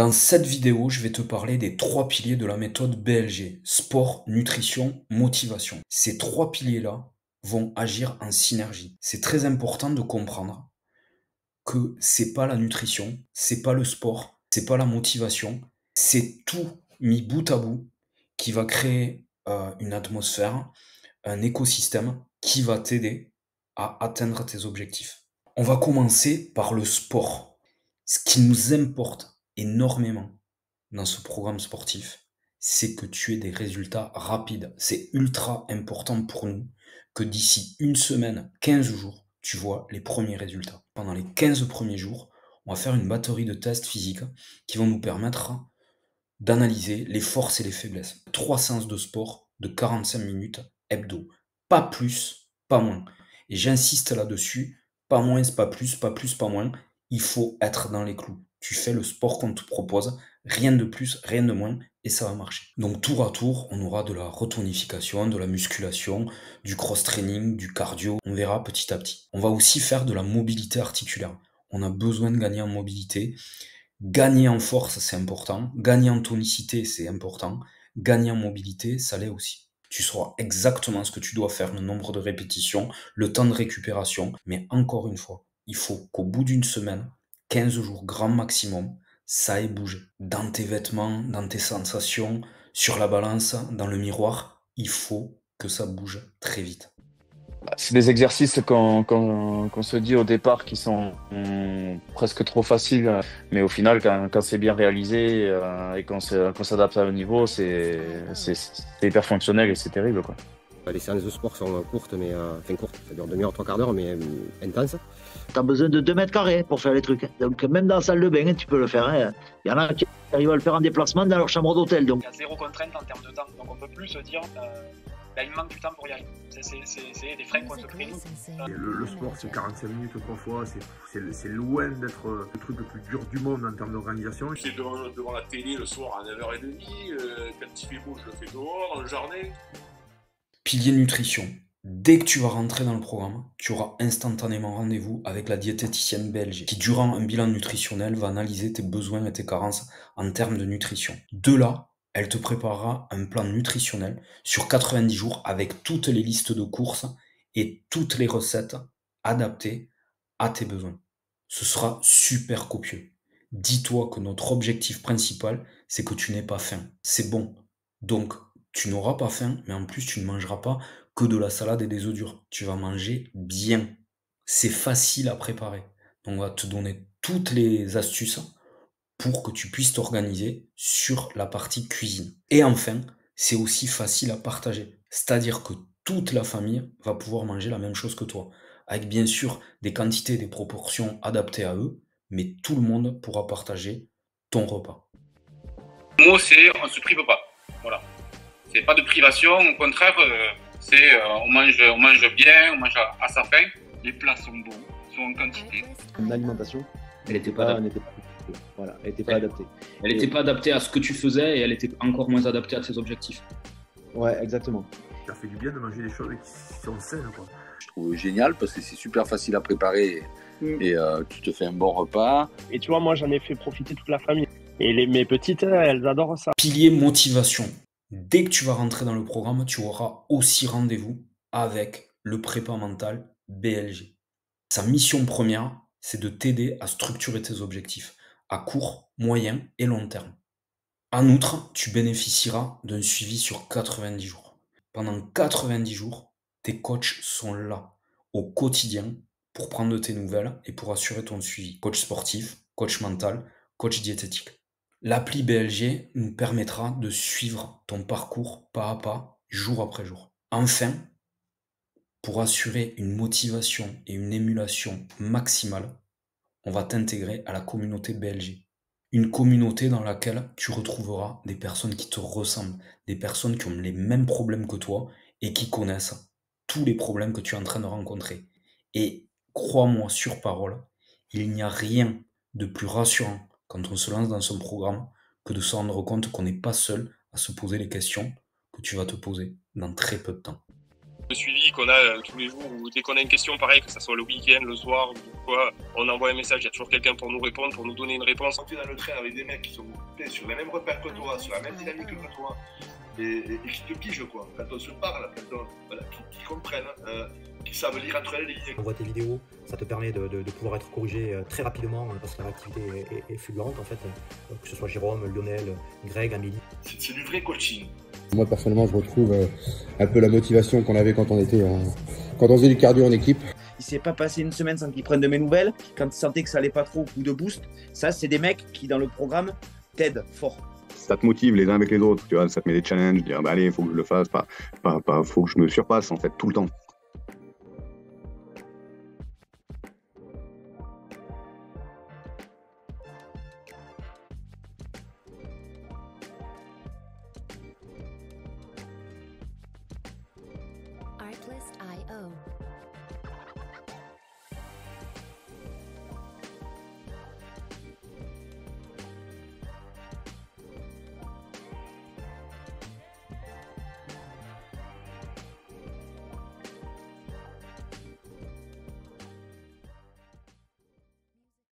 Dans cette vidéo, je vais te parler des 3 piliers de la méthode BLG: sport, nutrition, motivation. Ces 3 piliers-là vont agir en synergie. C'est très important de comprendre que c'est pas la nutrition, c'est pas le sport, c'est pas la motivation, c'est tout mis bout à bout qui va créer une atmosphère, un écosystème qui va t'aider à atteindre tes objectifs. On va commencer par le sport. Ce qui nous importe énormément dans ce programme sportif, c'est que tu aies des résultats rapides. C'est ultra important pour nous que d'ici une semaine, 15 jours, tu vois les premiers résultats. Pendant les 15 premiers jours, on va faire une batterie de tests physiques qui vont nous permettre d'analyser les forces et les faiblesses. 3 séances de sport de 45 minutes hebdo. Pas plus, pas moins. Et j'insiste là-dessus, pas moins, pas plus, pas plus, pas moins. Il faut être dans les clous. Tu fais le sport qu'on te propose, rien de plus, rien de moins, et ça va marcher. Donc tour à tour, on aura de la retonification, de la musculation, du cross-training, du cardio. On verra petit à petit. On va aussi faire de la mobilité articulaire. On a besoin de gagner en mobilité. Gagner en force, c'est important. Gagner en tonicité, c'est important. Gagner en mobilité, ça l'est aussi. Tu sauras exactement ce que tu dois faire, le nombre de répétitions, le temps de récupération. Mais encore une fois, il faut qu'au bout d'une semaine, 15 jours grand maximum, ça ait bougé. Dans tes vêtements, dans tes sensations, sur la balance, dans le miroir, il faut que ça bouge très vite. C'est des exercices qu'on se dit au départ qui sont presque trop faciles, mais au final, quand c'est bien réalisé et qu'on s'adapte à un niveau, c'est hyper fonctionnel et c'est terrible, quoi. Les séances de sport sont courtes, enfin courtes, ça dure demi-heure, trois quarts d'heure, mais intenses. Tu as besoin de 2 mètres carrés pour faire les trucs. Donc même dans la salle de bain, tu peux le faire. Il y en a qui arrivent à le faire en déplacement dans leur chambre d'hôtel. Donc. Il y a zéro contrainte en termes de temps. Donc on ne peut plus se dire il me manque du temps pour y arriver. C'est des freins qu'on se crée nous. Le sport, c'est 45 minutes 3 fois. C'est loin d'être le truc le plus dur du monde en termes d'organisation. C'est devant la télé le soir à 9h30. Quand il fait beau, je le fais dehors, dans le jardin. Pilier nutrition. Dès que tu vas rentrer dans le programme, tu auras instantanément rendez-vous avec la diététicienne BLG qui, durant un bilan nutritionnel, va analyser tes besoins et tes carences en termes de nutrition. De là, elle te préparera un plan nutritionnel sur 90 jours avec toutes les listes de courses et toutes les recettes adaptées à tes besoins. Ce sera super copieux. Dis-toi que notre objectif principal, c'est que tu n'aies pas faim. C'est bon. Donc, tu n'auras pas faim, mais en plus, tu ne mangeras pas que de la salade et des œufs durs. Tu vas manger bien. C'est facile à préparer. Donc, on va te donner toutes les astuces pour que tu puisses t'organiser sur la partie cuisine. Et enfin, c'est aussi facile à partager. C'est-à-dire que toute la famille va pouvoir manger la même chose que toi, avec bien sûr des quantités et des proportions adaptées à eux, mais tout le monde pourra partager ton repas. Le mot, c'est on ne se prive pas. Voilà. C'est pas de privation, au contraire, on mange bien, on mange à sa faim. Les plats sont bons, sont en quantité. L'alimentation, elle n'était pas adaptée. Voilà, elle n'était pas adaptée. Elle n'était pas adaptée à ce que tu faisais et elle était encore moins adaptée à tes objectifs. Ouais, exactement. Ça fait du bien de manger des choses qui sont saines, quoi. Je trouve génial parce que c'est super facile à préparer et tu te fais un bon repas. Et tu vois, moi j'en ai fait profiter toute la famille. Et mes petites, elles adorent ça. Pilier motivation. Dès que tu vas rentrer dans le programme, tu auras aussi rendez-vous avec le prépa mental BLG. Sa mission première, c'est de t'aider à structurer tes objectifs à court, moyen et long terme. En outre, tu bénéficieras d'un suivi sur 90 jours. Pendant 90 jours, tes coachs sont là au quotidien pour prendre de tes nouvelles et pour assurer ton suivi. Coach sportif, coach mental, coach diététique. L'appli BLG nous permettra de suivre ton parcours pas à pas, jour après jour. Enfin, pour assurer une motivation et une émulation maximale, on va t'intégrer à la communauté BLG. Une communauté dans laquelle tu retrouveras des personnes qui te ressemblent, des personnes qui ont les mêmes problèmes que toi et qui connaissent tous les problèmes que tu es en train de rencontrer. Et crois-moi sur parole, il n'y a rien de plus rassurant quand on se lance dans son programme que de se rendre compte qu'on n'est pas seul à se poser les questions que tu vas te poser dans très peu de temps. Le suivi qu'on a tous les jours, ou dès qu'on a une question pareille, que ce soit le week-end, le soir, ou quoi, on envoie un message, il y a toujours quelqu'un pour nous répondre, pour nous donner une réponse. Quand tu es dans le train avec des mecs qui sont sur les mêmes repères que toi, sur la même dynamique que toi, et qui te pigent, quoi. Quand on se parle, qui comprennent, qui savent lire entre les lignes. On voit tes vidéos, ça te permet de pouvoir être corrigé très rapidement parce que la réactivité est fulgurante en fait, que ce soit Jérôme, Lionel, Greg, Amélie. C'est du vrai coaching. Moi personnellement je retrouve un peu la motivation qu'on avait quand on faisait du cardio en équipe. Il s'est pas passé une semaine sans qu'il prenne de mes nouvelles, quand il sentait que ça allait pas trop, coup de boost. Ça c'est des mecs qui dans le programme t'aident fort. Ça te motive les uns avec les autres, tu vois, ça te met des challenges, dire bah allez, il faut que je le fasse, pas faut que je me surpasse en fait tout le temps. Artlist.io